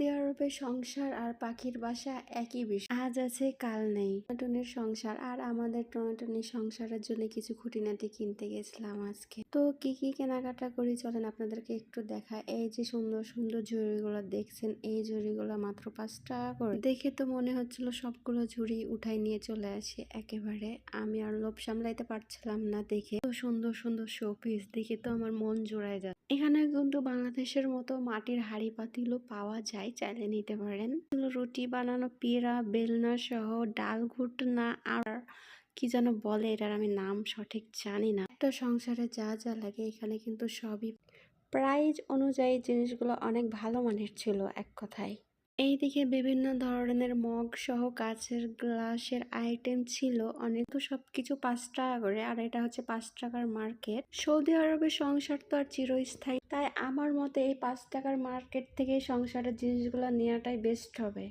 Saudi আরবে সংসার আর পাখির বাসা একই বিষয়। আজ আছে কাল নেই। টুনটুনির সংসার আর আমাদের টুনটুনির সংসারের জন্য কিছু খুঁটিনাটি কিনতে গেছিলাম আজকে। তো কি কি কেনাকাটা করি চলেন আপনাদেরকে একটু দেখা। এই যে সুন্দর সুন্দর ঝুড়িগুলো দেখছেন, এই ঝুড়িগুলো মাত্র 5 টাকা করে। দেখে তো মনে হচ্ছিল সবগুলো ঝুড়ি উঠাই নিয়ে চলে আসি একেবারে। আমি আর লোভ সামলাইতে পারছিলাম না দেখে। তো সুন্দর সুন্দর শোপিস দেখে তো আমার মন জোড়ায় যায়। এখানে কিন্তু বাংলাদেশের মতো মাটির হাঁড়ি পাতিলও পাওয়া যায়, চাইলে নিতে পারেন। রুটি বানানো পিঁড়া, বেলনা সহ ডাল ঘুটনা আর কি যেন বলে, এটার আমি নাম সঠিক জানি না। একটা সংসারে যা যা লাগে এখানে কিন্তু সবই প্রাইস অনুযায়ী জিনিসগুলো অনেক ভালো মানের ছিল এক কথায়। এইদিকে বিভিন্ন ধরনের মগ সহ কাচের গ্লাসের আইটেম ছিল অনেক। তো সবকিছু 5 টাকা করে, আর এটা হচ্ছে 5 টাকার মার্কেট। সৌদি আরবের সংসার তো আর চিরস্থায়ী, তাই আমার মতে এই 5 টাকার মার্কেট থেকে সংসারের জিনিসগুলো নেওয়াটাই বেস্ট হবে।